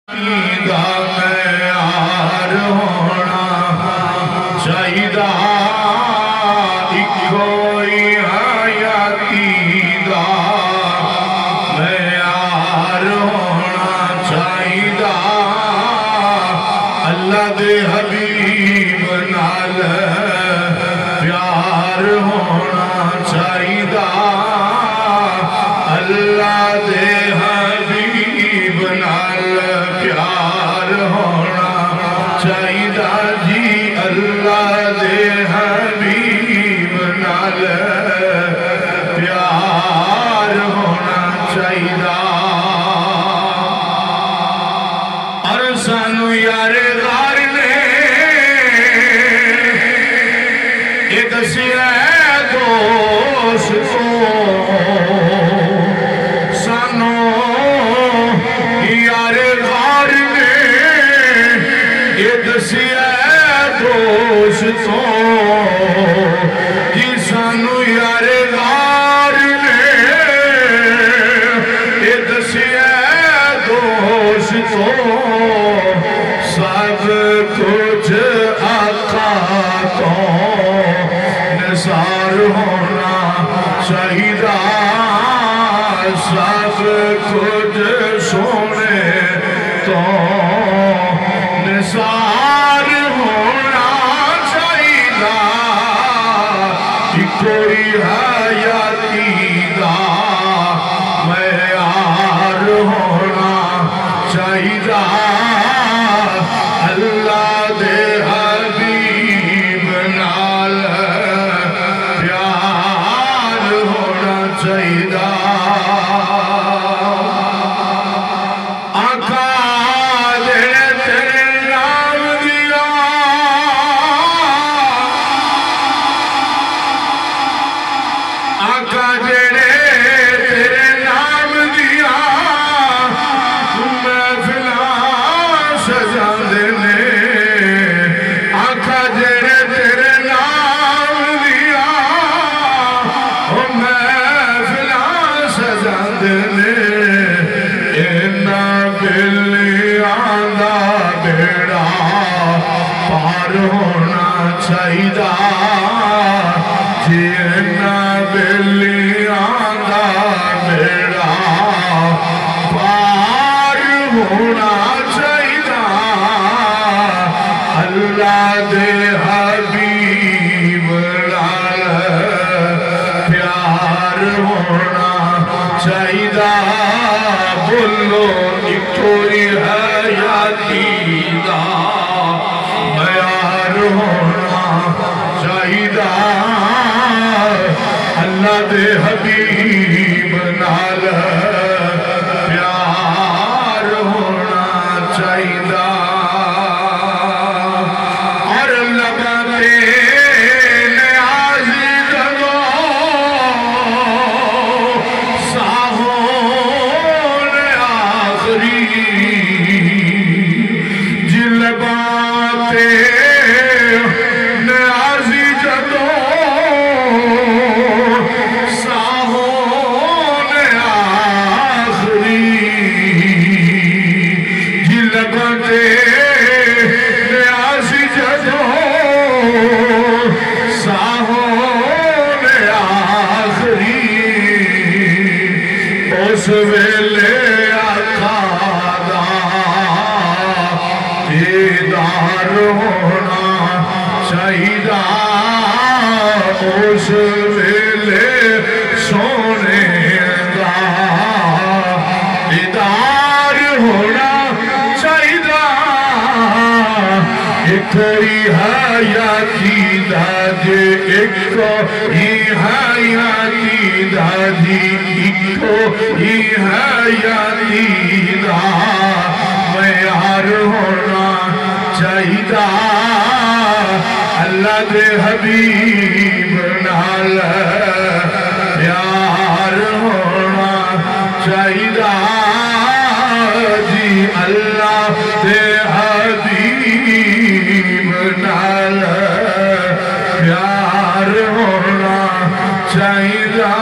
دا معیار ہونا چاہیدا کوئی حیاتی دا معیار ہونا چاہیدا اللہ دے حبیب نال پیار ہونا چاہیدا اللہ دے حبیب نال پیار ہونا چاہیدا جی اللہ دے حبیب نال پیار ہونا چاہیدا اور سانو یار غار نے یہ دسیا دوستوں سانو یار غار نے یہ دسیا دوستوں جی سانو یار غار نے یہ دسیا دوستوں سب کچھ آقا تو نثار ہونا چاہیدا سب کچھ سونے تو نثار ہونا چاہیدا کوئی حیاتی دا معیار ہونا چاہیدا اللہ دے حبیب نال پیار ہونا چاہیدا آقا جڑے تیرے نام دیا آقا جڑے تیرے نام دیا محفلاں سجاندے نے آقا جڑے تیرے نام دیا محفلاں سجاندے نے اینا بلیاں دا بیڑا پار ہونا چاہیدا جی اینا بلیاں دا بیڑا پار ہونا چاہیدا اللہ دے حبیب نال پیار ہونا چاہیدا بولو کوئی حیاتی دا معیار ہونا چاہیدا اللہ دے حبیب نال پیار ہونا چاہیدا اور لبتے نیازی جدو ساہون آخری جی لبتے نیازی جدو ساہون آخری جی لبتے نیازی جدو ساہون آخری اس ویلے آقا دا دیدار ہونا چاہیدا اس ویلے سونے دا دیدار ہونا چاہیدا ایک ہی حیاتی دا جے ایک ہی حیاتی دا جی ایک ہی حیاتی دا معیار ہونا چاہیدا اللہ دے حبیب نال پیار ہونا چاہیدا جی اللہ دے حبیب نال پیار ہونا چاہیدا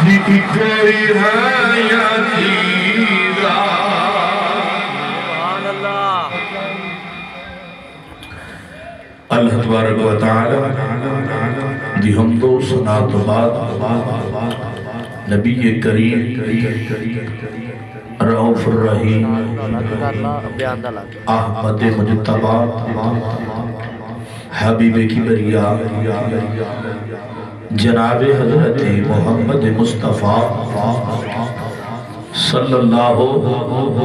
جی کوئی حیاتی دا تبارک و تعالی دی حمد و ثنا تو بعد نبی کریم رؤوف الرحیم احمد مجتبی حبیب کبریا جناب حضرت محمد مصطفیٰ صلی اللہ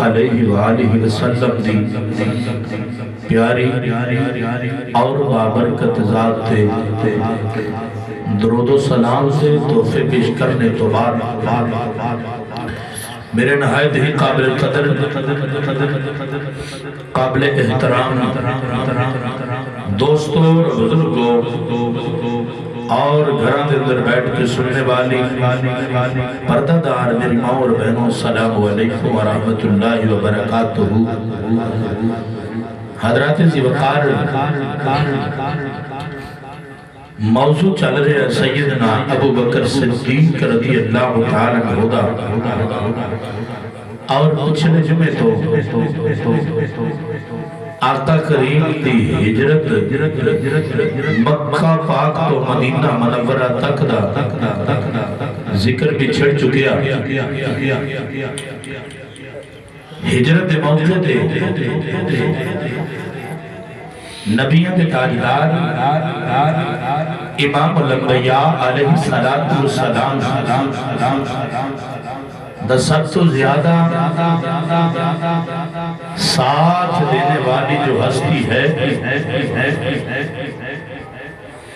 علیہ وآلہ وسلم دی پیاری اور بابرکت ذات تھے درود و سلام سے تحفے پیش کرنے تو بعد میرے نہایت ہی قابل قدر قابل احترام دوستوں بزرگوں اور گھران دے اندر بیٹھ کے سننے والی پردہ دار میری ماں اور بہنوں السلام علیکم ورحمت اللہ وبرکاتہ حضرات زی وقار موضوع چل رہے ہیں سیدنا ابو بکر صدیق رضی اللہ تعالیٰ عنہ اور پچھلے جمعے تو آقا کریم دی ہجرت مکہ پاک تو مدینہ منورہ تک دا ذکر بھی چھڑ چکیا ہجرت موقع دے نبیوں کے تاجدار امام الانبیاء علیہ السلام سب تو زیادہ ساتھ دینے والی جو ہستی ہے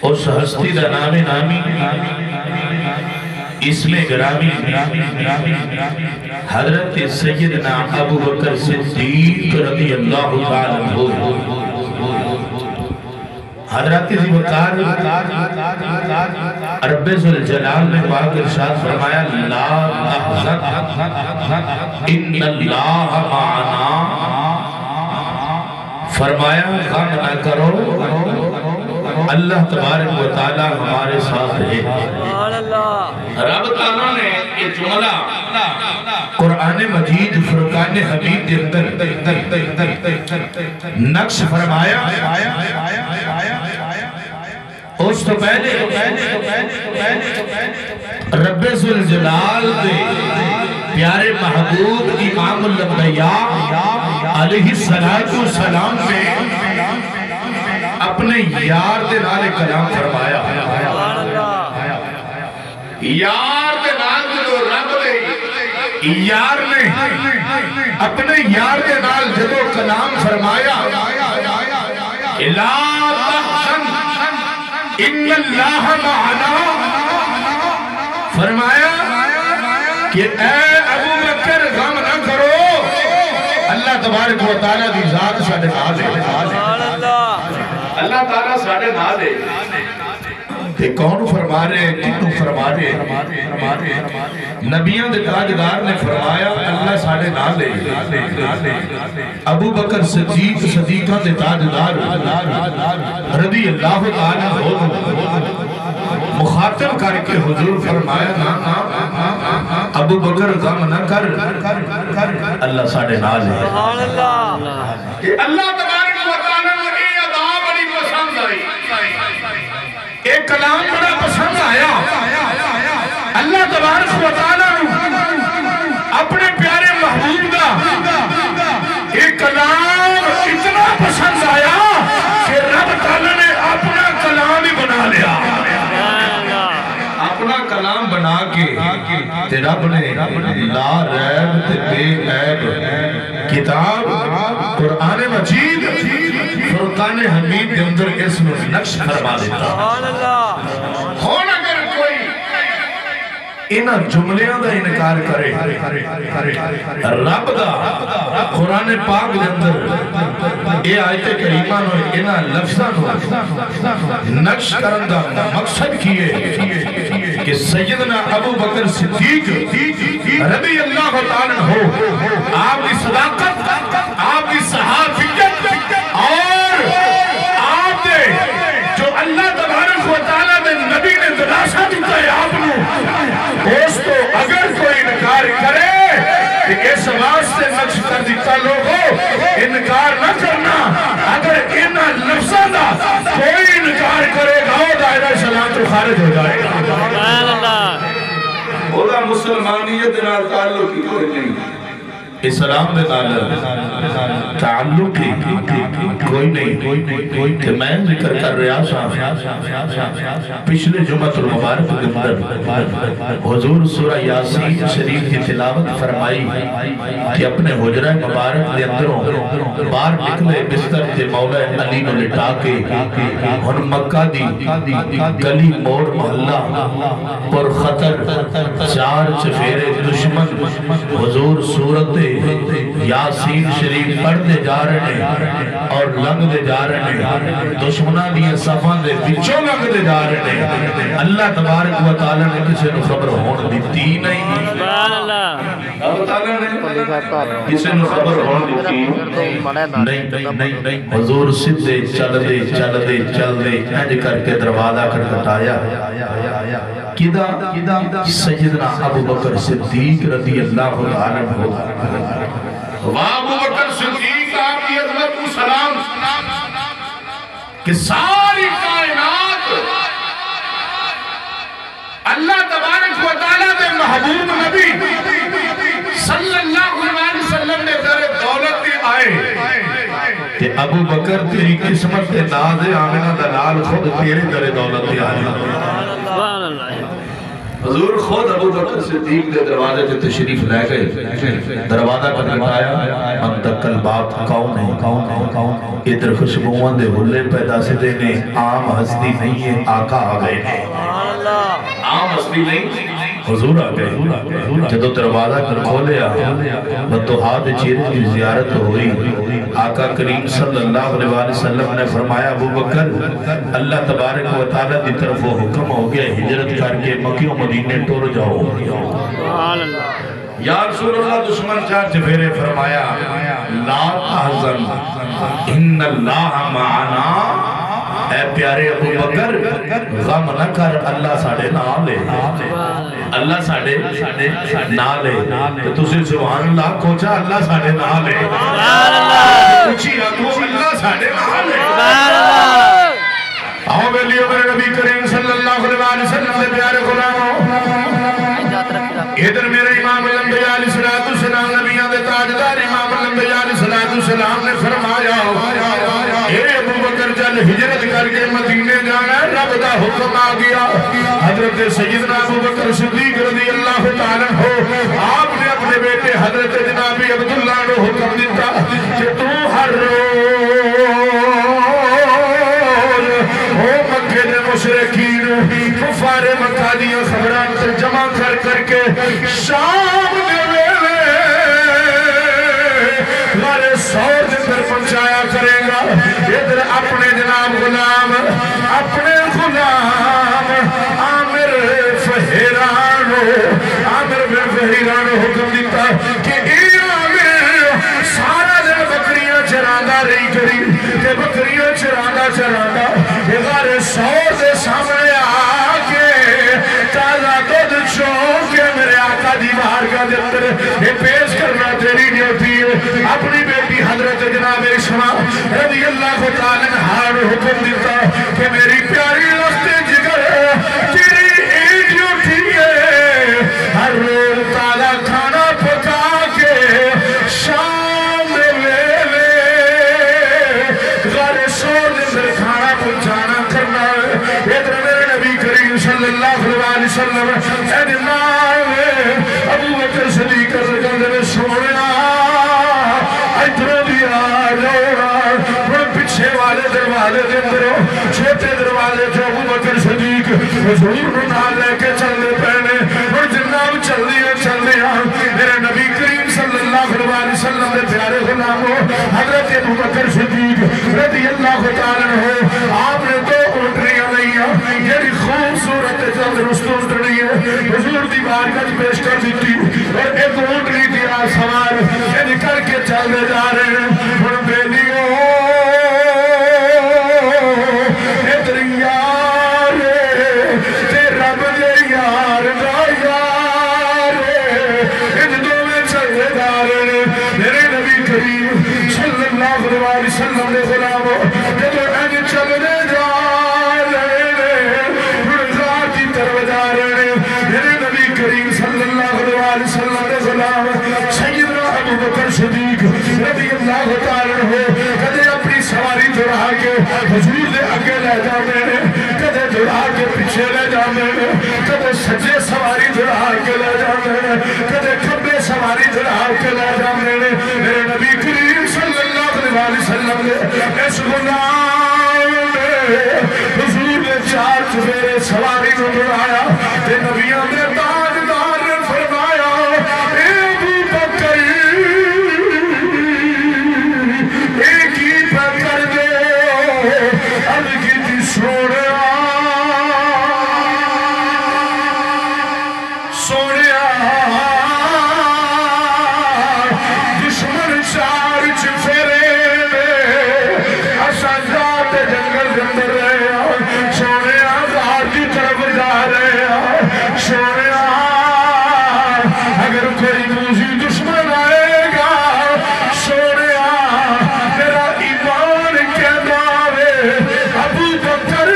اس ہستی دا نامی اس میں گرامی حضرت سیدنا ابو بکر صدیق رضی اللہ تعالیٰ عنہ حضرت زی وقار رب ذوالجلال نے پاک ارشاد فرمایا لا تحزن ان اللہ معنا فرمایا غم نہ کرو اللہ تبارک و تعالی ہمارے ساتھ ہے رب تعالیٰ نے یہ جملہ قرآن مجید فرقان حمید کے اندر نقش فرمایا اس تو پہلے رب ذوالجلال دے پیارے محبوب امام الانبیاء علیہ السلام نے اپنے یار دے نال کلام فرمایا یار دے نال جو رب دے یار نے اپنے یار دے نال جو کلام فرمایا لا تحزن ان اللہ معنا فرمایا کہ اے ابو بکر غم نہ کرو اللہ تبارک و تعالیٰ دی ذات ساڑھے نال ہے اللہ تعالیٰ ساڑھے نال ہے کہ کون فرما رہے کتوں فرما رہے نبیان دے تاجدار نے فرمایا اللہ ساڑھے نال ہے ابو بکر صدیقہ دے تاجدار رضی اللہ تعالیٰ مخاطب کر کے حضور فرمایا نا ابو بکر غم نہ کر اللہ ساڑھے نال ہے اللہ تبارک و تعالیٰ نے یہ ادا بڑی پسند آئی ایک کلام بڑا پسند آیا اللہ تبارک و تعالیٰ اپنے پیارے محبوب دا ایک کلام اتنا پسند آیا کہ رب تعالیٰ نے اپنا کلام ہی بنا لیا اپنا کلام بنا کے رب نے لا ریب بے عیب کتاب قرآن مجید فرقان حمید کے اندر اس میں نقش فرما دیتا ہون اگر کوئی انہا جملیاں دا انکار کرے رب دا قرآن پاک کے اندر یہ آیت کریمہ نو انہا لفظہ نو نقش کرن دا مقصد کیے کہ سیدنا ابو بکر صدیق رضی اللہ تعالیٰ عنہ آپ کی صداقت آپ کی صحافیت اور آپ دے جو اللہ تبارک و تعالیٰ دے نبی نے دلاسہ دیتا ہے آپ نے اس تو اگر کوئی انکار کرے کہ اس واسطے نقش کر دیتا لوگوں انکار نہ کرنا اگر انہا لفظہ دا کوئی اسلام دے نال تعلق کوئی نہیں کہ میں ذکر کر رہا سا پچھلے جمعۃ المبارک کے اندر حضور سورہ یاسین شریف کی تلاوت فرمائی کہ اپنے حجرہ مبارک دے اندروں باہر نکلے بستر دے مولا علی نو لٹا کے ہن مکہ دی گلی موڑ محلہ پر خطر چار چفیرے دشمن حضور سورت یاسین شریف پڑھتے جا رہے ہیں اور لنگ دے جا رہے ہیں دشمنہ دیا صفان دے بچوں لنگ دے جا رہے ہیں اللہ تبارک و تعالی نے کسی نے خبر ہون دیتی نہیں اللہ تعالی نے کسی نے خبر ہون دیتی نہیں حضور صدے چل دے اینج کر کے دروازہ کھٹکھٹایا کدا سیدنا ابو بکر صدیق رضی اللہ عنہ ابو بکر صدیق آپ کی عظمت کو سلام کہ ساری کائنات اللہ تبارک و تعالیٰ دے محبوب نبی صلی اللہ علیہ وسلم نے در دولت کے آئے کہ ابو بکر تیری قسمت دے ناز آمنہ دلال خود تیرے در دولت کے آئے حضور خود ابو بکر صدیق دے دروازے سے تشریف لے گئے دروازہ کھٹکھٹایا منتقل بات کون ہے ادھر خوشبوان دے حلے پیدا سے دینے عام ہستی نہیں ہے آقا آ گئے عام ہستی نہیں حضور آ گئے جدو دروازہ کھولیا بدوہات چیرے کی زیارت ہوئی آقا کریم صلی اللہ علیہ وسلم نے فرمایا ابو بکر اللہ تبارک و تعالیٰ دی طرف وہ حکم ہو گیا ہجرت کر کے مکیوں مدینے ٹور جاؤ یا رسول اللہ دشمن چار چفیرے فرمایا لا تحزن ان اللہ معنا اے پیارے ابو بکر غم نہ کر اللہ ساڑھے نہ لے اللہ ساڑھے نہ لے تو تُسے سبحان اللہ کوچا اللہ ساڑھے نہ لے اچھی آگو اللہ ساڑھے نہ لے آؤ بیلیو میرے نبی کریم صلی اللہ علیہ وسلم دے پیارے غلاموں ادھر میرے امام الانبیاء علیہ السلام نبیان دے تاجدار امام الانبیاء علیہ السلام نے فرمایا اے ابو بکر چل ہجرت کر کے مدینے جانا ہے رب دا حکم آ گیا حضرت سیدنا ابو بکر صدیق رضی اللہ تعالیٰ ہو آپ نے اپنے بیٹے حضرت جنابی عبداللہ نے حکم دیتا کہ تو ہر روز ہو مکہ دے مشرکین کفار مکہ دیا خبران سے جمع کر کے شام دے ویلے ہمارے سور جندر پہنچایا کرے گا ادھر اپنے جناب غلام اپنے غلام عامر فہیرانو حکم دیتا کہ اے عامر سارا دن بکریاں چراندا رہی کری کہ بکریاں چراندا یہ غار سور دے سامنے آکے تازہ دودھ چون کے میرے آقا دی بارگاہ دے اندر یہ پیش کرنا تیری ڈیوٹی ہے اپنی بیٹی حضرت جناب اسماء رضی اللہ تعالیٰ نے ہار حکم دیتا کہ میری پیاری رفت جگر تیری ایک ڈیوٹی ہے ہر روز تازہ کھانا پکا کے شام لے غار سور دن کھانا پہنچانا کرنا ہے ادھر میرے نبی کریم صلی اللہ علیہ وسلم اے دماغ ابو بکر صدیق رضی میں سوڑنا ادھر دیا جوڑا پیچھے والے دروازے دے اندروں چھوٹے دروازے جو ابو بکر صدیق حضور نال لے کے چلنے پہنے اور جناب چل دیا میرے نبی کریم صلی اللہ علیہ وسلم دے پیارے غلاموں حضرت ابو بکر صدیق رضی اللہ تعالیٰ ہو آپ نے دو اونٹریاں لئیاں یہ خوبصورت جلد رستوں اونٹری ہے حضور دی بارگاہ پیش کر دیتی اور ایک اونٹری دیا سوار یہ نکل کے چل دے جا رہے ہیں اور بیلیوں ادھر یار تے رب دے یار دا یار ان دو میں چل دے جا رہے ہیں میرے نبی کریم صلی اللہ علیہ وسلم نے غلاموں جب ان چل دے جا رہے ہیں غار کی طرف جا رہے ہیں میرے نبی کریم صلی اللہ علیہ وسلم نے غلام سیدنا ابو بکر صدیق رضی اللہ تعالیٰ عنہ کدے اپنی سواری دڑا کے حضور دے اگے لے جاندے نے کدے دڑا کے پیچھے لے جاندے نے کدے سجے سواری دڑا کے لے جاندے نے کدے کھبے سواری دڑا کے لے جاندے نے میرے نبی کریم صلی اللہ علیہ وسلم نے اس غلام نے حضور نے چار چفیرے سواری نو دڑایا تے نبیوں نے تاجدار نے فرمایا اے ابو بکر ایک ہی پکڑ دے اب کی تھی سوڑیا سوڑیا دشمن چار چفیرے اشاجات جنگل جندر رہے سوڑیا غار کی طرف جا رہے سوڑیا اگر کوئی دوسری دشمن آئے گا سوڑیا میرا ایمان کے دعوے ابو بکر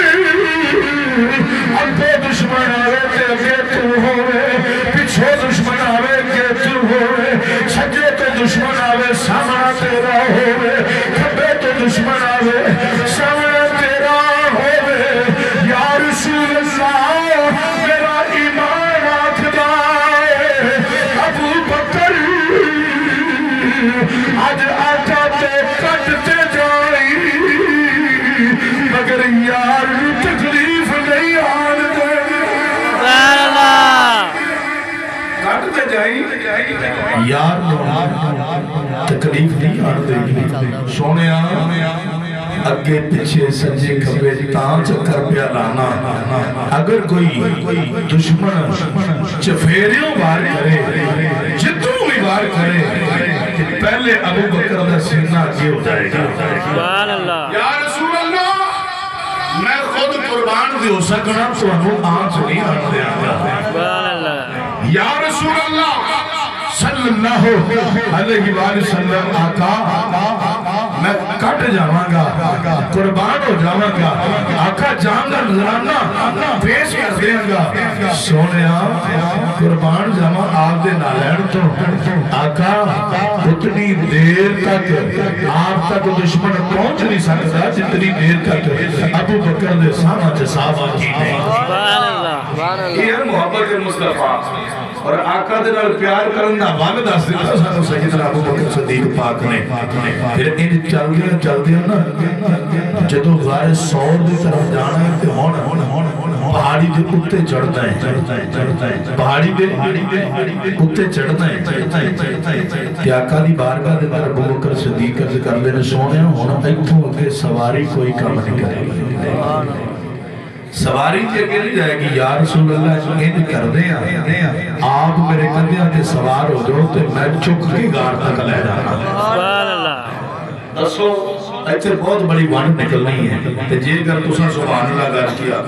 اب دشمن آئے تے اگے تو ہوئے پیچھے دشمن آئے کہ تو ہوئے سجے تو دشمن آئے سامنا تیرا ہوئے کھبے تو دشمن آئے سامنا تیرا ہوئے یا رسول اللہ میرا ایمان آکھدا ہے ابو بکر آج آقا تے کٹتے جائی مگر یار تکلیف نہیں آن دے کٹتے جائی یار تکلیف نہیں آن دے سونے اگے پیچھے سجے کھبے تاں چکر پیا لانا اگر کوئی دشمن چفیریوں بار کرے جتوں بھی بار کرے پہلے ابو بکر دا سینہ آگے ہو جائے گا سبحان اللہ یا رسول اللہ میں خود قربان دے ہو سکنا تو انہوں آنچ نہیں آن دے آگا سبحان اللہ یا رسول اللہ صلی اللہ علیہ وآلہ وسلم آقا میں کٹ جاواں گا قربان ہو جاواں گا آقا جان کا نظرانہ پیش کر دیں گا سونیا قربان جاواں آپ دے نالین تو آقا اتنی دیر تک آپ تک دشمن پہنچ نہیں سکتا جتنی دیر تک ابو بکر دے سامنے صحابہ کی نہیں سبحان اللہ یہ ہے محبت مصطفیٰ اور آقا دے نال پیار کرنا والد اس دیتا سانو سیدنا ابو بکر صدیق پاک نے پھر ان چل دیا نا جدو غار سور دی طرف جانا ہے کہ ہون پہاڑی دے اتے چڑھتا ہے پہاڑی دے اتے چڑھتا ہے کہ آقا دی بارگاہ دے ابو بکر صدیق کر لینے سونے ہونا ایتھوں اگے سواری کوئی کام نہیں کرے گی سواری تے اگے نہیں جائے گی یا رسول اللہ ان کر دیں آپ میرے کندیاں تے سوار ہو جو تے میں چک کے گار تک لے جانا سبحان اللہ دسو ایچے بہت بڑی وانڈ نکلنی ہے تے جے گر تسا سبحان اللہ گار کیا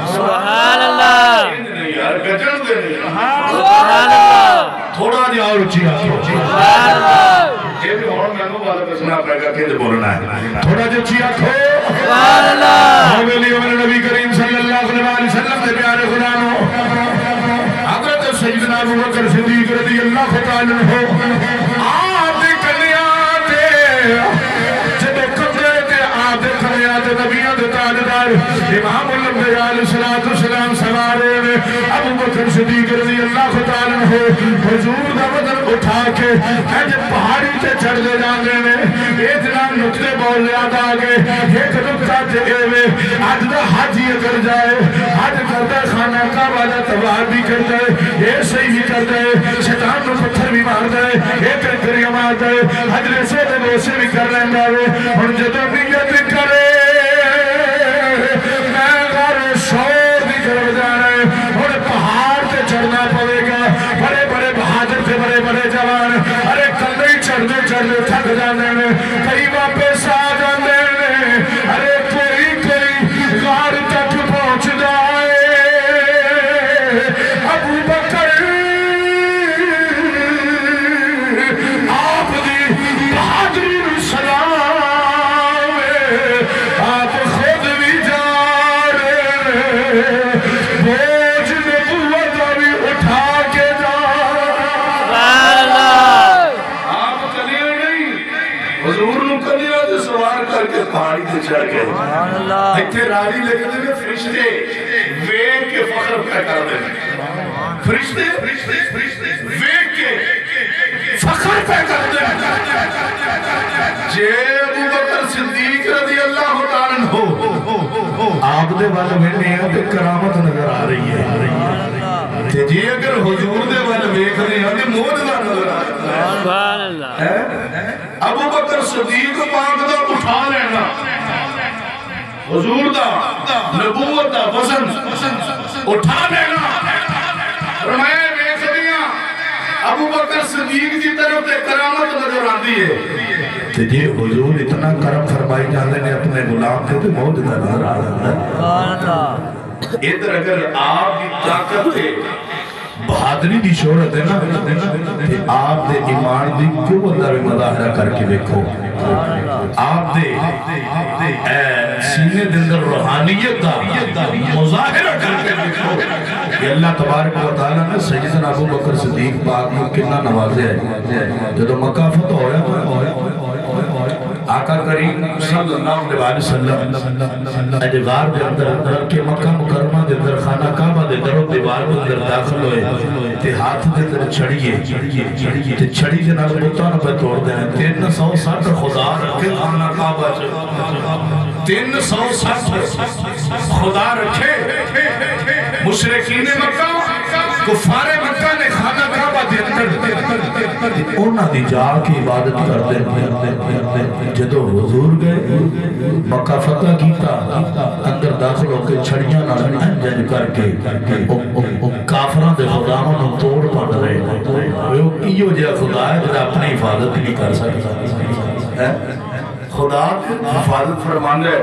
سبحان اللہ یار گجن دے سبحان اللہ تھوڑا جی اور اچھی آتو سبحان اللہ یہ بھی اور میں کو بات دسنا پڑے گا کہ بولنا ہے تھوڑا جی اچھی آتو سبحان اللہ حویلی عمر نبی کریم صلی اللہ علیہ وسلم کے پیارے غلاموں حضرت سیدنا ابو بکر صدیق رضی اللہ تعالیٰ عنہ آپ دے کنیاتے جب قبضے تے آپ دے کنیاتے نبیوں دے تاجدار امام الانبیاء علیہ السلام سوارے میں ابو بکر صدیق رضی اللہ تعالیٰ عنہ حضور دا بدن اٹھا کے جب پہاڑی تے چڑھ دے جانے میں اتنا نقطے بول یاد آگے ایک نقطہ تے ایوے آج دا حج یہ کر جائے حج کردہ خانہ کا والا تبار بھی کر جائے یہ صحیح بھی کر جائے شیطان کو پتھر بھی مار جائے ایک کریا مار جائے حجر سے دے بوسے بھی کر لیں گاوے اور جدو نیت کرے میں غار شور بھی کر جانا ہے اور پہاڑ تے چڑھنا پڑے گا بڑے بڑے بہادر تھے بڑے بڑے جوان ارے کندے چڑھنے تھک جانے میں کئی واپس آ جانے میں ارے کوئی غار تک پہنچ جائے ابو بکر آپ دی بہادری نو سلام آپ خود بھی جا رہے بوجھ نبوت بھی اٹھا کے جا آپ کلیے حضور نو کلیاں تے سوار کر کے پہاڑی تے چڑھ گئے ایتھے راڑی لے کے فرشتے ویکھ کے فخر پہ کر دے فرشتے ویکھ کے فخر پہ کر دے جے ابو بکر صدیق رضی اللہ تعالیٰ عنہ آپ دے والے وینے ہیں تے کرامت نظر آ رہی ہے تے جے اگر حضور دے والے ویکھ رہے ہیں تے معجزہ نظر آ رہا ہے سبحان اللہ ابو بکر صدیق پاک دا اٹھا لینا حضور دا نبوت دا وزن اٹھا لینا فرمایا ویکھ دیاں ابو بکر صدیق کی طرف تے کرامت نظر آتی ہے تے جے حضور اتنا کرم فرمائی جاندے نے اپنے غلام تے تے معجزہ نظر آ رہا ہے سبحان اللہ ادھر اگر آپ کی طاقت تے بہادری دی شہرت ہے نا کہ آپ دے ایمان دی کیوں اندر مظاہرہ کر کے دیکھو آپ دے سینے دندر روحانیت دا مظاہرہ کر کے دیکھو کہ اللہ تبارک و تعالیٰ نے سیدنا ابو بکر صدیق پاک کو کتنا نوازے ہے جو مکہ فتح ہویا آقا کریم صلی اللہ علیہ وسلم ادھار دے اندر کے مکہ مکرمہ دے اندر خانہ کعبہ دے در و دیوار دے اندر داخل ہوئے تے ہاتھ دے اندر چھڑیے تے چھڑی جناب بتانا پہ توڑ دیں 360 خدا رکھے خانہ کعبہ 360 خدا رکھے مشرکین مکہ کفار مکہ نے خانہ کعبہ دے اندر اونا دی جا کی عبادت کر دیں جدو حضور گئے مکہ فتح کیتا اندر داخل ہو کے چھڑیاں نہ انجن کر کے کافران دے خداوں توڑ پڑ رہے وہ کیوں جا خدا ہے جدا اپنی حفاظت نہیں کر سکتا خدا حفاظت فرمان ہے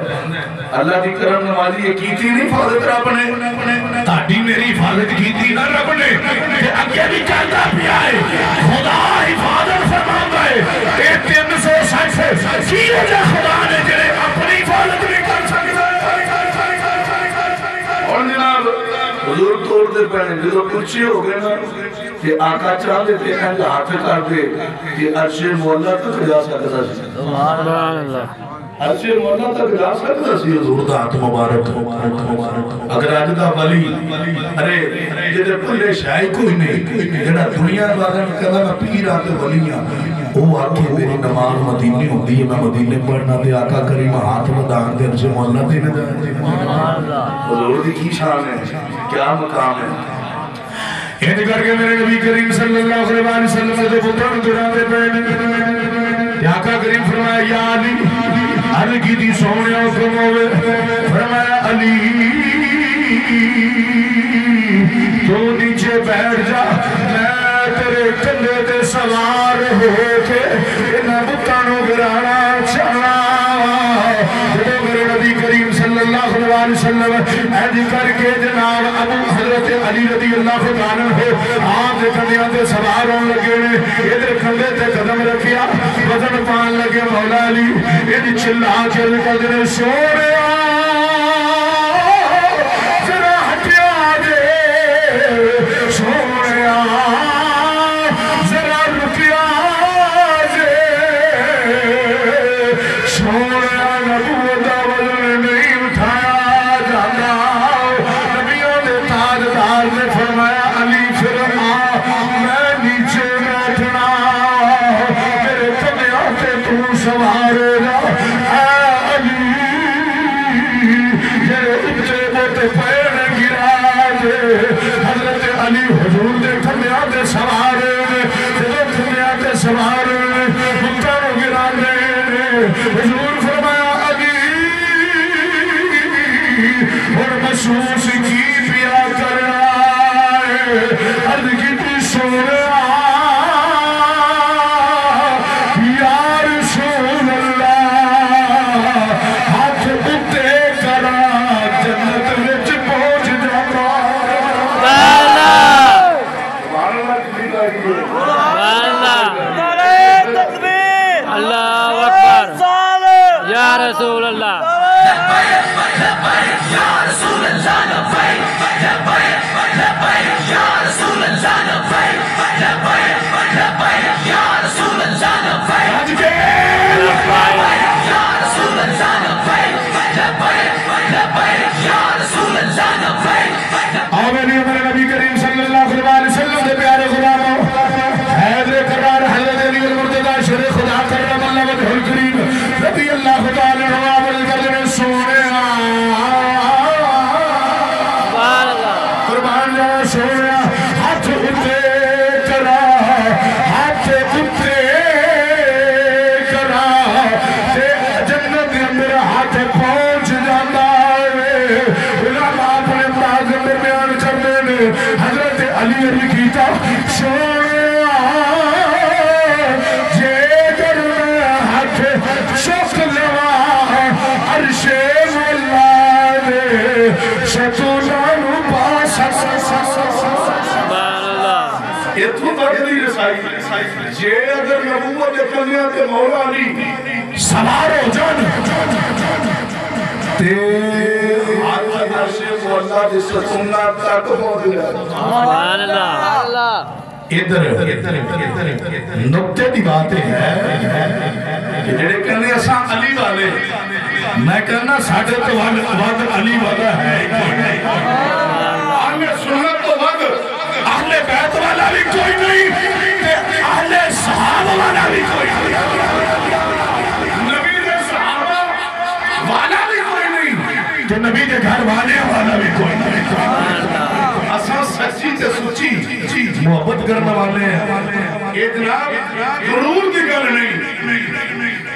اللہ دی کرم نمازی یہ کی تھی نہیں حفاظت رب نے تاڑی میری حفاظت کی تھی نہ رب نے کہ اگے بھی چاہتا بھی آئے خدا حفاظت فرمان ہے اے 360 کی وجہ خدا نے جنہیں اپنی حفاظت نہیں کر سکتا اور جناب حضور توڑ دے پہنے جدو کچھ ہو گئے نا کہ آقا چاہ دیتے ہیں کہ ہاتھ کر دے کہ عرش مولا تک جا سکتا سی سبحان اللہ عرش مولا تک جا سکتا سی حضور دا ہاتھ مبارک اگر آج دا ولی ارے جدے پلے شاہی کوئی نہیں جڑا دنیا بارے میں کہتا میں پیر آتے ولیاں وہ آکے میری نماز مدینے ہوتی ہے میں مدینے پڑھنا دے آقا کریم ہاتھ مدان دے عرش مولا دینے دے حضور دی کی شان ہے کیا مقام ہے یہ کر کے میرے نبی کریم صلی اللہ علیہ وسلم نے بطن دراتے پہنے یا آقا کریم فرمایا یا علی کی دی سونے حکم ہوئے فرمایا علی تو نیچے بیٹھ جا میں تیرے کندھے تے سوار ہو کے انہاں بتانوں گرانا چاہنا جو میرے نبی کریم صلی اللہ علیہ وسلم ایڈی کر کے جناب ابو حضرت علی رضی اللہ عنہ ہو آپ دے کندھیاں تے سوار ہون لگے نے ادھر کندھے تے قدم رکھیا وزن پان لگے مولا علی ایڈی چلا چل کر سوریا ذرا ہٹیا دے سوریا ذرا رکیا دے سوریا نبوت دا وزن نہیں اٹھایا جاتا نبیوں نے تاجدار نے فرمایا علی پھر آ میں نیچے بیٹھنا میرے کندھیاں تے تو سوار رہا اے علی یہ اچھے بوتے پیر گرا دے حضرت علی حضور دے کندھیاں تے سوار جدو کندھیاں تے سوار بتانوں گرا دے حضور فرمایا علی اور محسوس کی پیا کرنا ہے عرض کی تی سونا یا رسول اللہ ہاتھ اتے کرا جنت وچ پہنچ جاتا سبحان اللہ اللہ اکبر یا رسول اللہ آج کے بھی علی کیتا سونا جے گر ہاتھ شوق لوا عرش مولا دے ستونانو پاس اتھو تک دی رسائی جے اگر نبوت کرنے تے مولا علی سوار ہو جان تے آج عرش مولا دے ستونان تک پہنچ گیا سبحان اللہ ادھر نقطے دی باتیں ہیں کہ جڑے کہنے اساں علی والے میں کہنا ساڑھے تو وقت علی والا ہے اہل سنت تو وقت اہل بیت والا بھی کوئی نہیں اہل صحابہ والا بھی کوئی نہیں نبی دے صحابہ والا بھی کوئی نہیں تو نبی دے گھر والے والا بھی کوئی نہیں اساں سچی تے سچی محبت کرنے والے ہیں یہ جناب غرور کی گل نہیں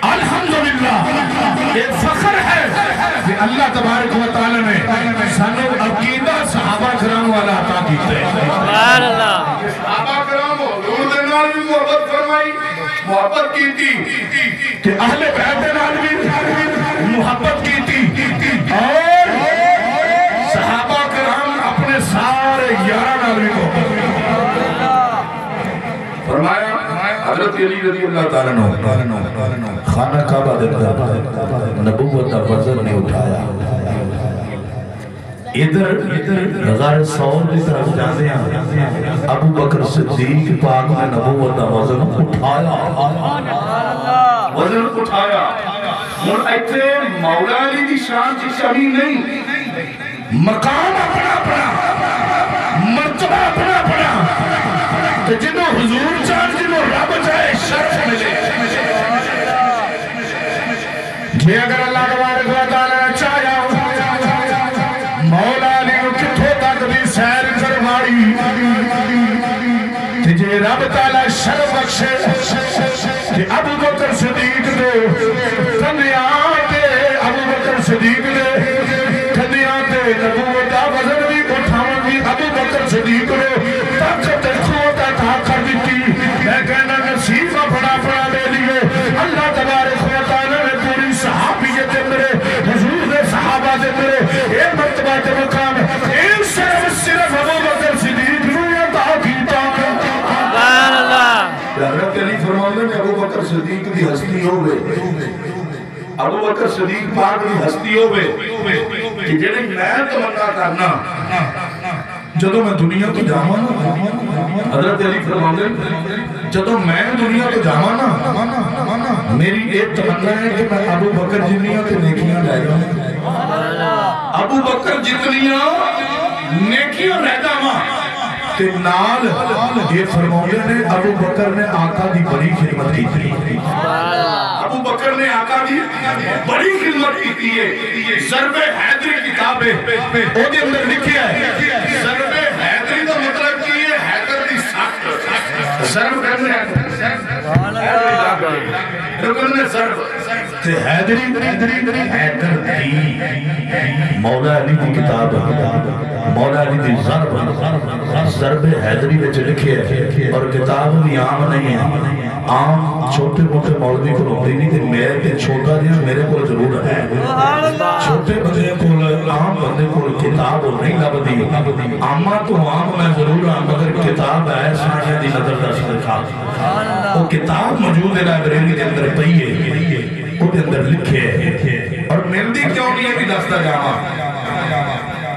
الحمدللہ یہ فخر ہے کہ اللہ تبارک و تعالی نے سانو عقیدہ صحابہ کرام والا عطا کیتا ہے سبحان اللہ صحابہ کرام حضور دے نال بھی محبت فرمائی محبت کیتی کہ اہل بیت دے نال بھی محبت کیتی اور صحابہ کرام اپنے سارے یارہ نال بھی محبت فرمایا حضرت علی رضی اللہ تعالیٰ عنہ خانہ کعبہ دیکھا نبوت کا وزن نے اٹھایا ادھر غار سور کی طرف جانے ہیں ابو بکر صدیق پاک نے نبوت کا وزن اٹھایا اور ایتھے مولا علی کی شان کی کمی نہیں مقام اپنا اپنا مرتبہ اپنا اپنا کہ جنہوں حضور چاہت جنہوں رب چاہے شرف ملے کہ اگر اللہ تبارک و تعالیٰ چاہیا مولا علی کو کتھوں تک بھی سیر کروائی کہ جے رب تعالیٰ شرف بخشے کہ ابو بکر صدیق دے کندیاں دے ابو بکر صدیق دے کندیاں دے نبوت دا وزن بھی اٹھاون بھی ابو بکر صدیق دے طاقت قوت عطا کر دیتی میں کہنا نصیب بڑا بڑا لے لیے اللہ تبارک و تعالی نے پوری صحابیت اندرے حضور دے صحابہ دے اندرے اے مرتبہ تے مقام ایک صرف ابو بکر صدیق نو عطا کیتا سبحان اللہ حضرت علی فرماتے ہیں ابو بکر صدیق دی ہستی ہوئے ابو بکر صدیق پاک دی ہستی ہوئے کہ جنہیں میں تمنا کرنا جدو میں دنیا تو جاواں نا حضرت علی فرماتے ہیں جدو میں دنیا تو جاواں نا میری ایک تمنا ہے کہ میں ابو بکر جتنیاں تے نیکیاں لے جاواں ابو بکر جتنیاں نیکیاں لے جاواں تے نال یہ فرماتے ہیں ابو بکر نے آقا دی بڑی خدمت کی تھی ابو بکر نے آقا دی بڑی خدمت کی تھی ضرب حیدری کتاب ہے او دے اندر لکھیا ہے ضرب حیدری دا مطلب کی ہے حیدر دی سخت ضرب کرنے رکن ضرب تے حیدری حیدر دی مولا علی کی کتاب مولا علی دی ضرب حیدری وچ لکھے ہے اور کتاب بھی عام نہیں ہے عام چھوٹے موٹے مولوی کو ہوتی نہیں تھی میرے تے چھوٹا دیا میرے کو ضرور ہے چھوٹے بندے کو عام بندے کو کتاب نہیں لبدی عامہ تو عام میں ضرور ہوں مگر کتاب ہے سانے دی نظر دا صدقہ وہ کتاب موجود ہے لائبریری کے اندر پئی ہے وہ کے اندر لکھے ہے اور ملدی کیوں نہیں ہے بھی دستا جاما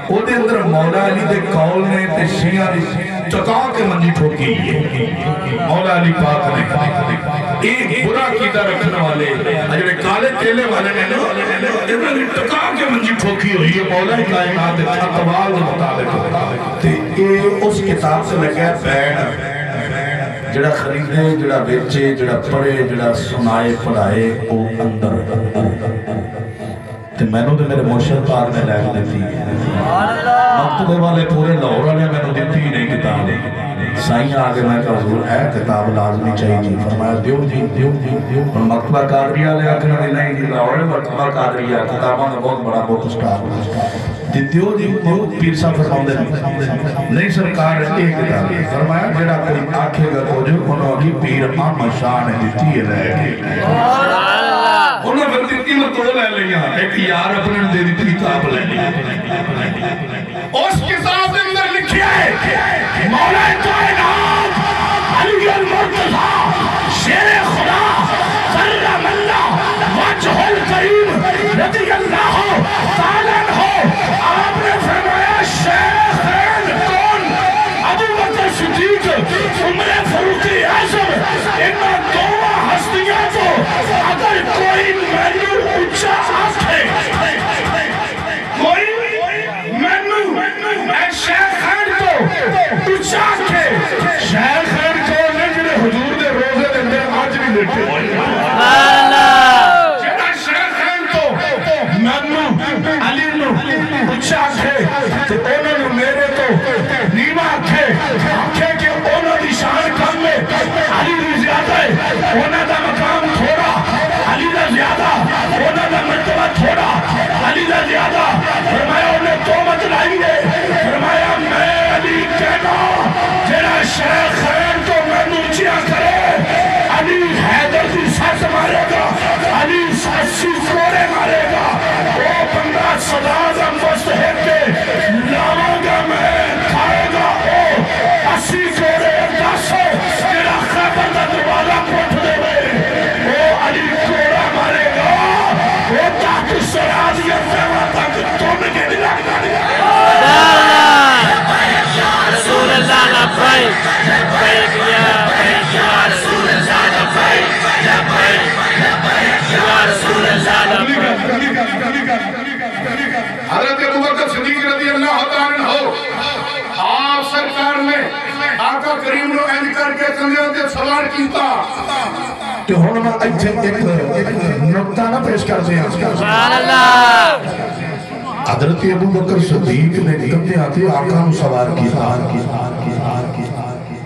وہ دے اندر مولا علی دے قول نے تے شیعہ دی چکا کے منجی ٹھوکی مولا علی پاک نے ایک برا عقیدہ رکھنے والے اجڑے کالے تیلے والے نے انہوں نے چکا کے منجی ٹھوکی ہوئی ہے مولا کائنات اقوال کے مطابق تے یہ اس کتاب سے لگا بیٹھ جڑا خریدے جڑا بیچے جڑا پڑھے جڑا سنائے پڑھائے وہ اندر تے تو میں نے میرے مرشد پاک نے لے دیتی مکتبے والے پورے لاہور والے میں نے دیتی ہی نہیں کتاب سائیں آگے میں کہا حضور ہے کتاب لازمی چاہیے فرمایا دیو دیو اور مکتبہ قادریہ لے اکھنا نہیں لاہور مکتبہ قادریہ کتابوں میں بہت بڑا بہت اسٹار دیو پیر صاحب فرماؤں دے نہیں سرکار ایک کتاب فرمایا جڑا کوئی آنکھے گا تو جو انہوں کی پیر احمد شاہ نے دیتی ہے لے گئی انہوں نے دیتی میں تو لے لیا ایک یار اپنے نے دے دیتی کتاب لے لیا اس کتاب میں اندر لکھیا ہے مولا کائنات علی المرتضی شیر خدا کرم اللہ وجہ الکریم رضی اللہ تعالیٰ عنہ آپ نے فرمایا شیخین کون ابو بکر صدیق عمر فاروق اعظم ان دونوں ہستیاں کو اگر کوئی مینو اونچا آنکھے کوئی مینو اے شیخین کو اونچا آنکھے شیخین کو نجر حضور دے روزے دے اندر آج بھی لیٹے جڑا شیخین کو مینو علی نو اونچا آنکھے تو انہوں نے میرے تو نیمہ آنکھے آنکھے کہ انہوں دی شان کم ہے علی دی زیادہ ہے انہوں دا مقام تھوڑا علی دا زیادہ انہوں دا مرتبہ تھوڑا علی دا زیادہ فرمایا انہیں تومت لائی ہے فرمایا میں علی کہنا جڑا شیخین تو میں نوچیا کرے علی حیدر دی ساتھ مارے گا علی ساسی کوڑے مارے گا وہ بندہ صدا دا مستحق کے لاؤں گا میں کھائے گا او اسی کوڑے داسو جڑا خیبر دا دروازہ پوٹ دے گئے وہ علی کوڑا مارے گا وہ تحت سراز یا فیوہ تک تم کے دلہ رسول اللہ لبیک لبیک یا رسول اللہ لبیک لبیک یا رسول اللہ لبیک حضرت ابو بکر صدیق رضی اللہ تعالیٰ عنہ آپ سرکار نے آقا کریم نو اینڈ کر کے کندھیوں تے سوار کیتا کہ ہون میں ایک نقطہ نہ پیش کر دیا سبحان اللہ حضرت ابو بکر صدیق نے کندھے آتے آقا نو سوار کیتا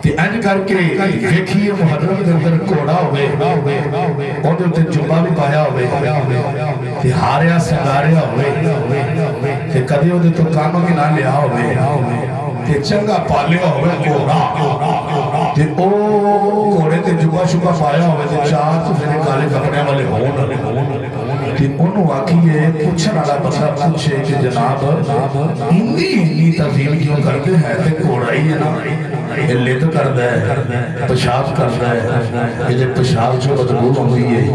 تے اینڈ کر کے دیکھیے محرم دے اندر کوڑا ہوئے اور دے جبہ بھی پایا ہوئے تے ہاریا سنگاریا ہوئے تے کدی ہو دے تو کاموں کی نہ لیا ہوئے تے چنگا پالیا ہوئے کوڑا تے او کوڑے تے جبہ شبہ پایا ہوئے تے چار تو پھر کالے کپڑے والے ہون تے انہوں آکیے پوچھن والا بندہ پوچھے کہ جناب انی تظیم کیوں کرتے ہیں تے کوڑا ہی ہے نا لد کردا ہے پیشاب کردا ہے یہ پیشاب جو بدبو آندی ہے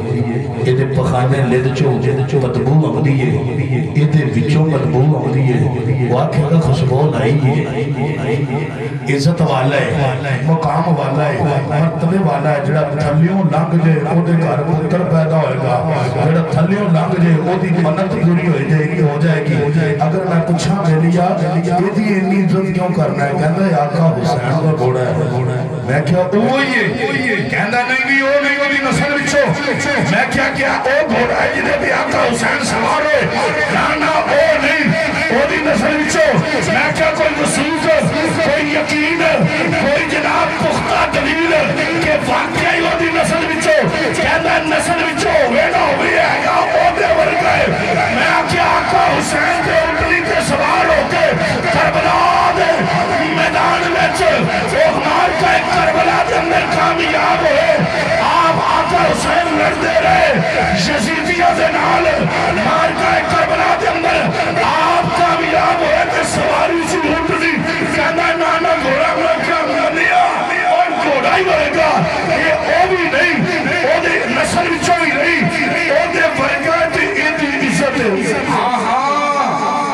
یہ پخانے لد چو بدبو آندی ہے یہ وچوں بدبو آندی ہے واقعہ کا خوشبو نہیں ہے عزت والا ہے مقام والا ہے مرتبے والا ہے جڑا تھلیوں لنگ جے او دے گھر پتر پیدا ہوئے گا جڑا تھلیوں لنگ جے او دی منت پوری ہو جائے گی اگر میں پوچھا میلیا یہ دی اتنی عزت کیوں کرنا ہے کہندا ہے آقا حسین کا گھوڑا ہے میں کیا وہی ہے کہندا نہیں بھی وہ نہیں وہ نسل وچوں میں کیا او گھوڑا ہے جنے بھی آقا حسین سوار ہوئے نا او نہیں وہ دی نسل وچوں میں کیا کوئی وثوق کوئی یقین کوئی جناب پختہ دلیل کہ واقعی وہ دی نسل وچوں کہندا نسل وچوں ہوئے نہ ہوئے ہے یا او دے ورگا ہے میں کیا آقا حسین دے اٹھلی تے سوار ہو کے کربلا دے میدان میں مار کا ایک کربلا دے اندر کامیاب ہوئے آپ آقا حسین لڑتے رہے یزیدیہ دے نال مار کا ایک کربلا دے اندر آپ کامیاب ہوئے تے سواری سی اٹھ دی کہنا نانا گھوڑا مرکا منیا اور گھوڑا ہی ہوئے گا یہ او بھی نہیں او دے نسل وچوں ہی نہیں او دے ورگا تے ایدی عزت ہے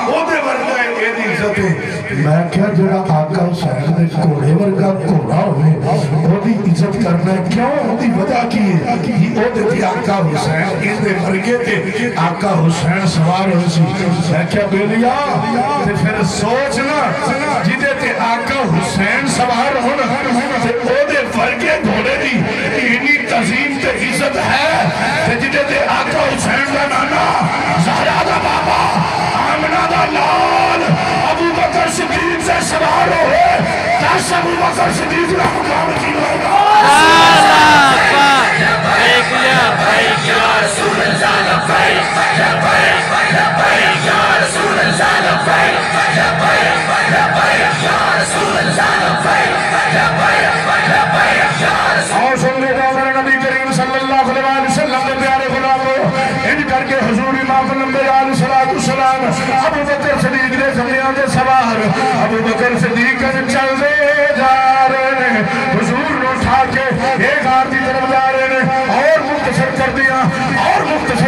او دے ورگا ایدی عزت ہے میں کیا جڑا آقا حسین دے کوڑے ورگا کوڑا ہوئے او دی عزت کرنا ہے کیوں او دی وجہ کی ہے او دے دی آقا حسین اس دے ورگے تے آقا حسین سوار ہوئی سی میں کیا بیلیا تے پھر سوچنا جدے تے آقا حسین سوار ہونا تے او دے ورگے گھوڑے دی اینی تظیم تے عزت ہے تے جدے تے آقا حسین دا نانا زہرا دا بابا بکر صدیق رحمۃ اللہ علیہ ہوگا لبیک لبیک یا رسول اللہ لبیک لبیک لبیک یا رسول اللہ لبیک لبیک لبیک یا رسول اللہ لبیک لبیک لبیک یا رسول اور سن لے جا میرے نبی کریم صلی اللہ علیہ وسلم کے پیارے غلام ان کر کے حضور امام الانبیاء علیہ السلام ابو بکر صدیق نے زمیاں دے سوار ابو بکر صدیق چل دے جا رہے ہیں حضور نے اٹھا کے ایک غار کی طرف جا رہے ہیں اور مختصر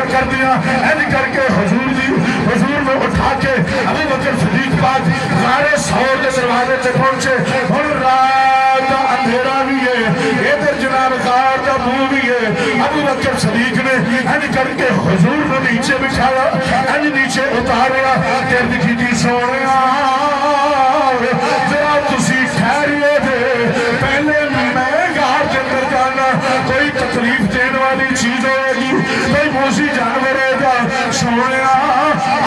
کر دیا ان کر کے حضور نے اٹھا کے ابو بکر صدیق پاک غار ثور کے دروازے سے پہنچے اور رات کا اندھیرا بھی ہے ادھر جناب غار کا منہ بھی ہے ابو بکر صدیق نے ان کر کے حضور کو نیچے بچھایا ان نیچے اتاریا تیرد کی تھی سوڑیا ذرا تسی ٹھہریے دے پہلے میں غار کے اندر جانا کوئی تکلیف دینے والی چیز ہوئے گی کوئی موسی جانور ہے گا سوڑیا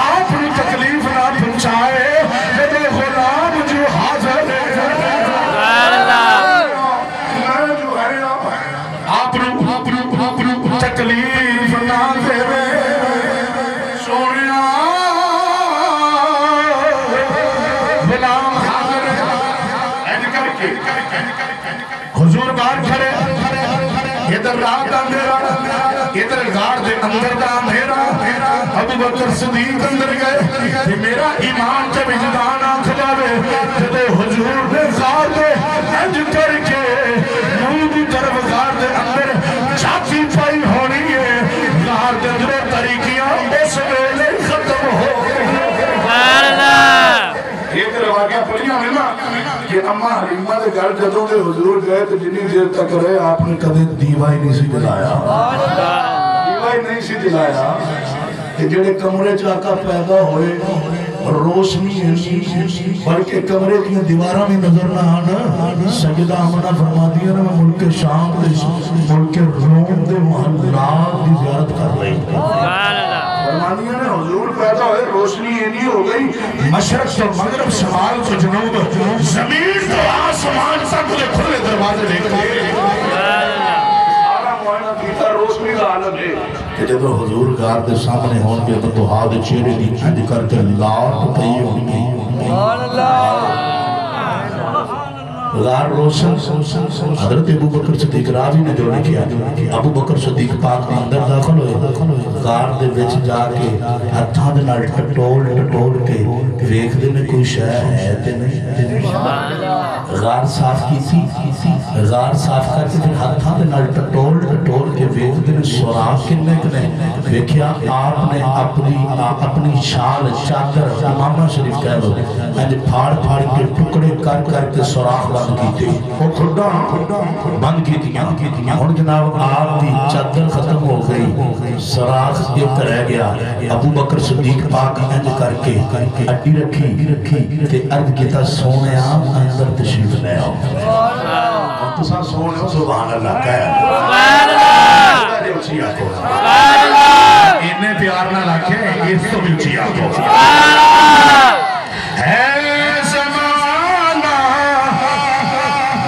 آپ نے تکلیف نہ پہنچائے میرے غلام جو حاضر ہے تکلیف نہ دے سوڑیا غلام حاضر ہے حضور بار کھڑے ادھر رات اندھیرا ادھر غار دے اندر دا اندھیرا ابو بکر صدیق اندر گئے کہ میرا ایمان کے وجدان آنکھ جاوے جدے حضور نے غار دے انج کر کے منہ دی طرف غار دے اندر چھاتی پائی ہونی ہے غار دے اندر طریقیاں اس ویلے ختم ہو ایک رواقعہ پڑھیا ہے نا کہ اماں حلیمہ دے گھر جدوں دے حضور گئے تو جنی دیر تک رہے آپ نے کدے دیوائی نہیں سی جلایا دیوائی نہیں سی جلایا کہ جڑے کمرے چاکا پیدا ہوئے روشنی ہے بلکہ کمرے کی دیواراں میں نظر نہ آنا سیدہ آمنہ فرما دیا نا ملک شام دے ملک روم دے محلات کی زیارت کر رہی فرمانیہ نے حضور پیدا ہوئے روشنی یہ نہیں ہو گئی مشرق تو مغرب شمال تو جنوب زمین تو آسمان تک کھلے دروازے دیکھتے سارا معائنہ کیتا روشنی کا عالم ہے کہ جب حضور غار دے سامنے ہون گے تو ہاتھ چہرے دی انج کر کے لاٹ پئی ہوں گی غار روشن حضرت ابو بکر صدیق راوی نے جو لکھیا ابو بکر صدیق پاک اندر داخل ہوئے غار دے وچ جا کے ہتھاں دے نال ٹٹول کے ویکھ دے میں کوئی شے ہے تے نہیں غار صاف کیتی غار صاف کر کے ہتھاں دے نال ٹٹول کے ویکھ دے میں سوراخ کنے ویکھیا آپ نے اپنی شال چادر امامہ شریف کہہ لو انج پھاڑ کے ٹکڑے کر کے سوراخ بند کیتے وہ کھڑا بند کیتیاں ہن جناب آپ دی چادر ختم ہو گئی سوراخ ایک رہ گیا ابو بکر صدیق پاک انج کر کے اڈی رکھی تے عرض کیتا سونے اندر تشریف لے آؤ تساں سونے سبحان اللہ کہہ سبحان اللہ اتنے پیار نہ رکھے اس تو بھی اچھی آگو اے زمانہ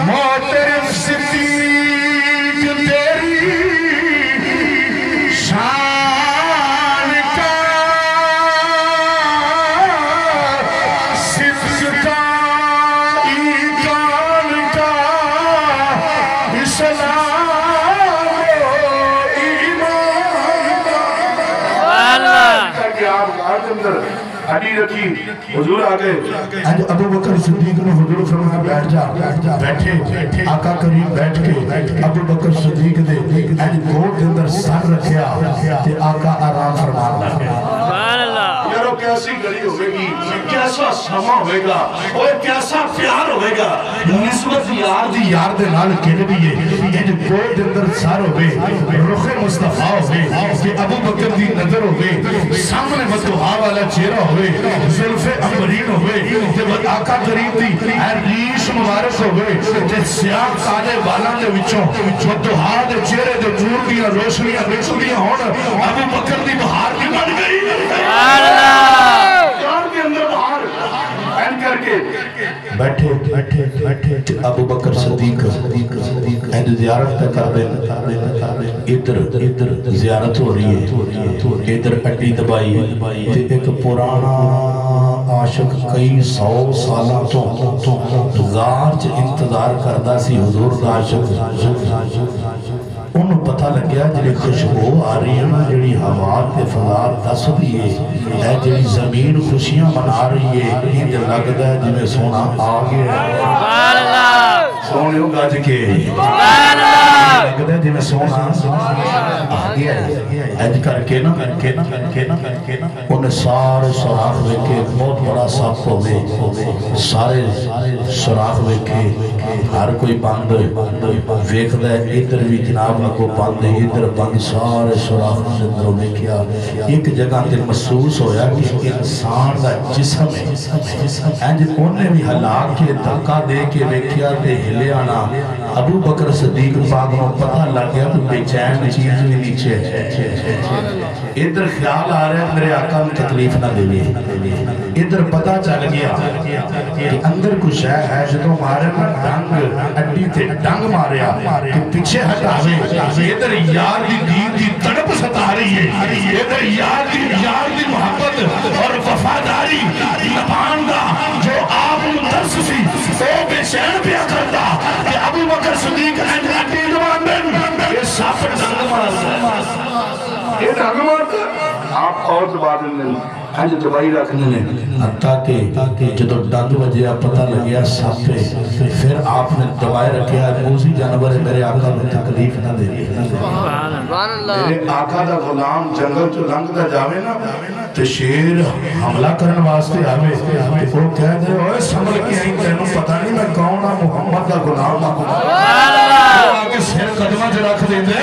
محترم صدیق تیری شان کا صدق کا ایمان کا اسلام حدی رکھی حضور آگئے ابو بکر صدیق نے حضور فرمایا بیٹھ جا بیٹھے آقا کریم بیٹھ کے ابو بکر صدیق نے گوڑ کے اندر سر رکھیا تے آقا آرام فرمان لگا یارو کیسی گلی ہوئے گی کیسا سما ہوئے گا اور کیسا پیار ہوئے گا نسبت یار دے نال کہنے بھی یہ گوڑ کے اندر سر ہوئے رخ مصطفیٰ ہوئے کہ ابو بکر دی نظر ہوئے سامنے مدوہا والا چہرہ ہوئے ظلف امبرین ہوئے کہ آقا کریم دی ریش مبارک ہوئے کہ سیاہ کالے والا دے وچوں مدوہا دے چہرے دے نور دیا روشنیاں نکلدیاں ہون ابو بکر دی بہار بھی بن گئی پیار کے اندر بہار این کر کے بیٹھے ابو بکر صدیق اہد زیارت پہ کر دیں ادھر زیارت ہو رہی ہے ادھر اٹی دبائی ایک پرانا عاشق کئی 100 سالہ تو غار چ انتظار کردہ سی حضور دا عاشق انہوں پتہ لگیا جڑی خوشبو آ رہی ہے نا جڑی ہوا تے فضا دس دی ہے جڑی زمین خوشیاں منا رہی ہے انج لگدا ہے جویں سونا آ گیا سبحان اللہ سونیو گج کے سبحان اللہ لگدا ہے جویں سونا آ گیا اج کر کے نا انہیں سارے سوراخ ویکھے بہت بڑا سپ ہوے سارے سوراخ ویکھے ہر کوئی بند ویکھدا ہے ادھر بھی جناب کو بند ادھر بند سارے سوراخ سے اندروں میں کیا ایک جگہ دل محسوس ہویا کہ انسان دا جسم ہے انج انہیں بھی ہلا کے دھکا دے کے ویکھیا تے ہلے آنا ابو بکر صدیق پاک کو پتہ لگ گیا تو بے چین چیز بھی نیچے ادھر خیال آ رہا ہے میرے آقا میں تکلیف نہ دے ادھر پتہ چل گیا کہ اندر کچھ ہے جو مارے نا ڈنگ اڈی تے ڈنگ ماریا کہ پیچھے ہٹاوے ادھر یار دی دین دی تڑپ ستا رہی ہے ادھر یار دی محبت اور وفاداری لبان دا جو آپ مدرس سی تو بے چین پیا کرتا کہ ابو بکر صدیق اڈی لبان دن یہ ساپ ڈنگ مارتا یہ ڈنگ مارتا آپ اور زبان نہیں آج دبائی رکھنے نے حتیٰ کہ جدو ڈنگ وجہ پتہ لگیا ساپے پھر آپ نے دبائی رکھیا موزی جانور میرے آقا میں تکلیف نہ دے میرے آقا دا غلام جنگل جو لنگ دا جاوے نا تو شیر حملہ کرنے واسطے آوے وہ کہہ دے اوہ سمجھ کے آئیں تینوں پتہ نہیں میں کون ہاں محمد دا غلام وہ آگے سیر قدمہ جو رکھ دے دے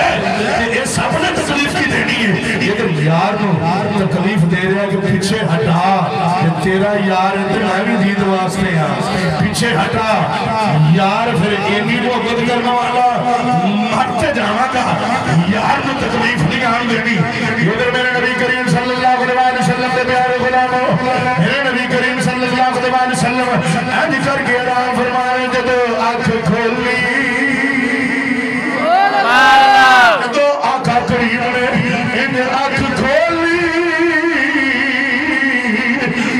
کہ یہ سب نے تکلیف کی دینی ہے لیکن یار نو تکلیف دے رہا کہ پیچھے ہٹا کہ تیرا یار میں بھی دید واسطے ہیں پیچھے ہٹا یار پھر اینی محبت کرنا والا مرتے جانا کا یار نو تکلیف نہیں آن دینی ادھر میرے نبی کریم صلی اللہ علیہ وسلم دے پیارے غلاموں میرے نبی کریم صلی اللہ علیہ وسلم اج کر کے اعلان فرمائے جدو آنکھ کھولی جدو آقا کریم نے ان آنکھ کھولی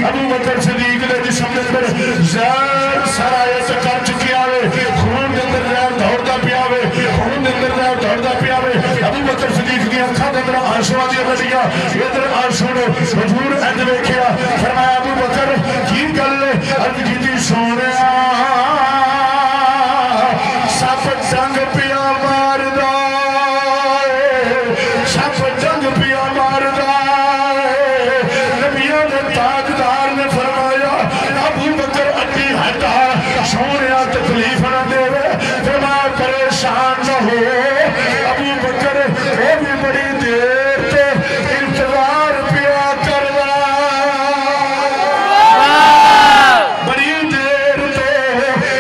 ابو بکر صدیق نے جسم اندر زہر سرایت کر چکی آوے خون اندر زہر دوڑتا پیاوے خون اندر زہر دوڑتا پیاوے ابو بکر صدیق کی اکھا اندر آنسو دیا بچیا ادھر آنسو نے حضور اند ویکھیا فرمایا ابو بکر کی گل عرض کیتی سونے سب ڈنگ پیا ماردا سب ڈنگ پیا ماردا نبیوں نے تاجدار نے فرمایا ابو بکر اڈی ہٹا سونے تکلیف نہ دے فرمایا پریشان نہ ہو ابو بکر وہ بھی بڑی دیر تے انتظار پیا کر بڑی دیر تے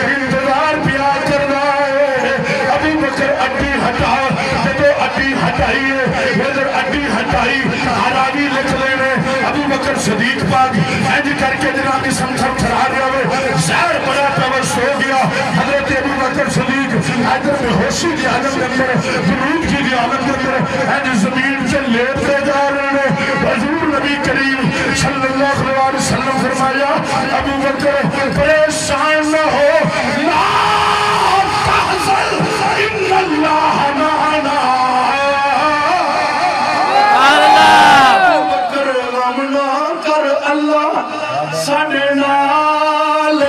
انتظار پیا کر ابو بکر اڈی ہٹا جدو اڈی ہٹائی ادھر اڈی ہٹائی آراوی لکھ لینے ابو بکر صدیق پاک اینج کر کے جناب جسم سب تھرا رہا ہوئے زہر بڑا پیوست ہو گیا حضرت ابو بکر صدیق ادھر میں ہوشی دی عالم کے اندر جنود کی دی عالم کے اندر اینج زمین سے لیتے جا رہے ہیں حضور نبی کریم صلی اللہ علیہ وسلم فرمایا ابو بکر پریشان نہ ہو لا تحزن ان اللہ معنا ابو بکر غم نہ کر اللہ ساڈے نال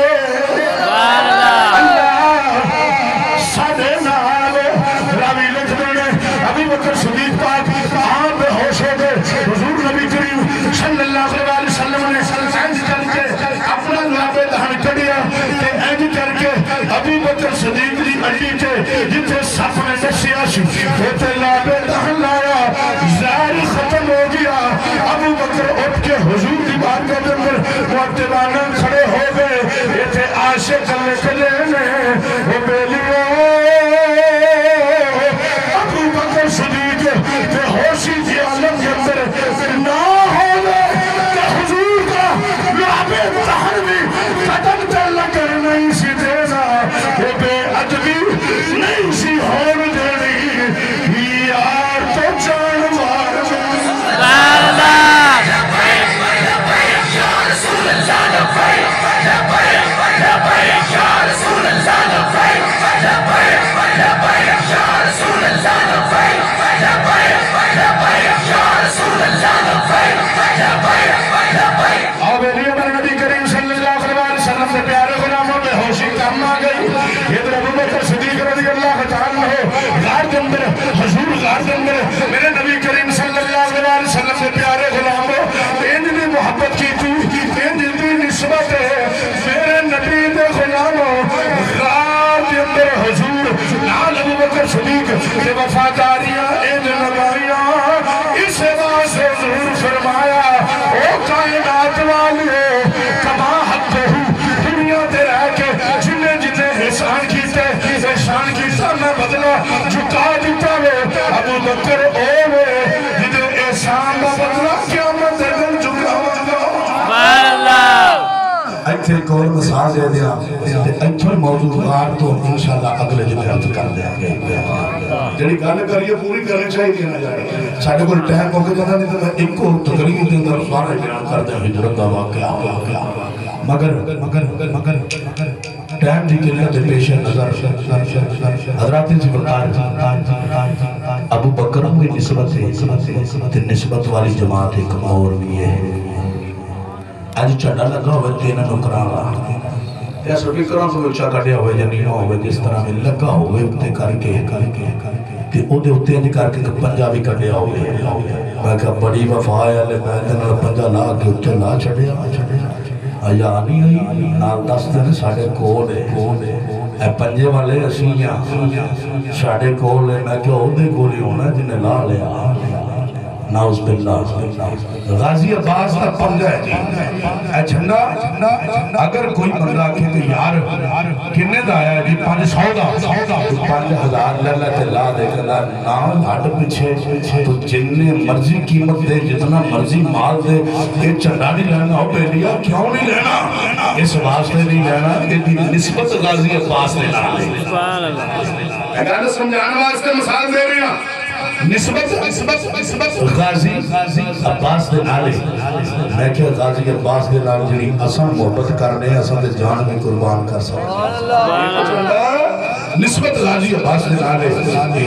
اللہ ساڈے نال راوی لکھ دے ابو بکر صدیق پاک کہاں بے ہوش ہو گئے حضور نبی کریم صلی اللہ علیہ وسلم نے اینج کر کے اپنا لابے دہن کڑیا تے اینج کر کے ابو بکر صدیق دی اڈی تے جتے سپ نے دسیا سی تے لابے دہن لایا زہر ختم ہو گیا ابو بکر اٹھ کے حضور دی بات کے اندر معتبانہ کھڑے ہو گئے یہ تھے عاشق لکھلے نے وہ بیلیو ابو بکر صدیق تے ہوشی دی عالم کے اندر نہ ہو گئے کہ حضور کا لابے دہن بھی قدم تے لگر نہیں سی دینا کہ وفاداریاں ان نبائیاں اس واسطے حضور فرمایا او کائنات والے کما حق ہو دنیا تے رہ کے جنہیں جنہیں احسان کیتے احسان کیتا میں بدلہ جھکا دیتا وے ابو بکر او وے جنہیں احسان کا بدلہ قیامت دن جھکا سبحان اللہ ایتھے کول مثال دے دیا ایتھے موضوعات تو انشاءاللہ اگلے جمعے عرض کر دیا گیا جڑی گل کریے پوری کرنی چاہیے نہ جائے ساڈے کول ٹائم ہو کے جانا نہیں تو میں ایک کو تقریر دے اندر سارا بیان کر دیا ہجرت دا واقعہ مگر ٹائم دی قلت پیش نظر حضرات سرکار ابو بکر کی نسبت والی جماعت ایک اور بھی ہے آج چڑھا لگا ہوئے تین نکران رہا یا سبھی کران سے اچھا کٹیا ہوئے جنینہ ہوئے جس طرح میں لگا ہوئے اتے کر کے تے او دے اتے انج کر کے پنجابی کٹیا ہوئے میں کہا بڑی وفا ہے لے میں دن پنجا لا کے اتے لا چھڑیا آیا نہیں آئی نال دس دن ساڑھے کول ہے اے پنجے والے اسیاں ساڑھے کول ہے میں کہا او دے گولی ہونا جنہیں لا لیا ناؤز باللہ غازی عباس تا پنجا ہے جی اے جھنڈا اگر کوئی بندہ کہتے یار کنے دا آیا ہے جی 500 دا 5000 لے تے لا دے کلا نام ہٹ پیچھے تو جننے مرضی قیمت دے جتنا مرضی مال دے یہ جھنڈا نہیں لینا ہو بیٹیا کیوں نہیں لینا اس واسطے نہیں لینا کہ نسبت غازی عباس نے لا دے سبحان اللہ اگر سمجھانے واسطے مثال دے رہی ہیں نسبت غازی عباس دے نالے میں کہ غازی عباس دے نالے جنہی اساں محبت کرنے اساں دے جان میں قربان کر سکتے نسبت غازی عباس دے نالے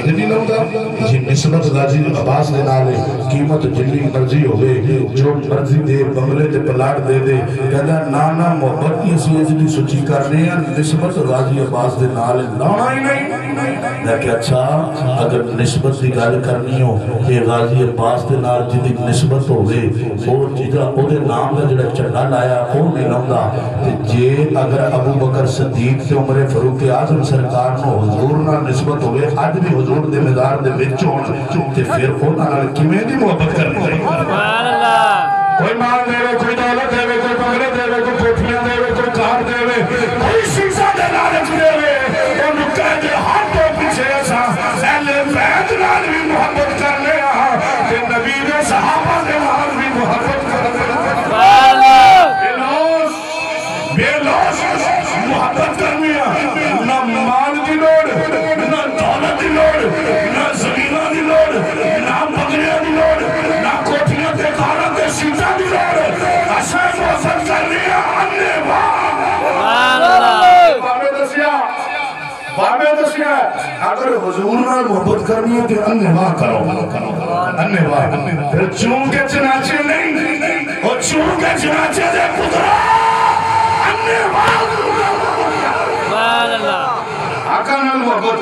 جنہی لوگا جی نسبت غازی عباس دے نالے قیمت جنہی مرضی ہوئے جو مرضی دے بنگلے دے پلاٹ دے دے کہتا نانا محبت کی سیزنی سچی کرنے ہیں نسبت غازی عباس دے نالے لانا ہی نہیں میں کہ اچھا اگر نسبت دی گل کرنی ہو کہ غازی عباس دے نال جدی نسبت ہوئے اور جدہ او دے نام دا جڑا چڑھا لایا او نہیں لوندا کہ جے اگر ابو بکر صدیق تے عمر فاروق اعظم سرکار نو حضور نال نسبت ہوئے اج بھی حضور دے مزار دے وچ ہون تے پھر انہاں نال کیویں دی محبت کرنی سبحان اللہ کوئی مال دے وے کوئی دولت دے وے کوئی بنگلے دے وے کوئی کوٹھیاں دے وے کوئی کار دے وے کوئی شیشہ دے لالچ دے وے او نکے دے ہاتھوں پیچھے ایسا اہل بیت نال بھی محبت کرنے آہا کہ نبی نے صحابہ دے نال بھی محبت کرنے بے لوش محبت کرنی ہے نہ مال دی لوڑ نہ دولت دی لوڑ نہ زمینہ دی لوڑ نہ بنگلیاں دی لوڑ نہ کوٹھیاں دے کاروں دے شیشہ دی لوڑ اسے محبت کرنی ہے اننے بابے دسیا اگر حضور نال محبت کرنی ہے کہ اننے واہ کرو اننے واہ پھر چون کے چنانچے نہیں اور چون کے چنانچے دے پترا اننے واہ سبحان اللہ آقا نال محبت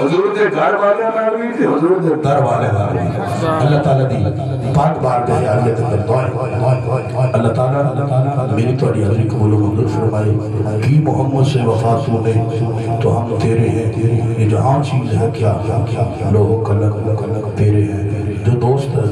حضور دے گھر والے نال بھی تے حضور دے در والے نال بھی اللہ تعالیٰ دی پاک بار گئے اللہ کے در دعائیں اللہ تعالیٰ میری توڑی حضری قبول و منظور فرمائے کی محمد سے وفات ہونے تو ہم تیرے ہیں یہ جہاں چیز ہے کیا لوہ کلک تیرے ہیں جو دوست ہے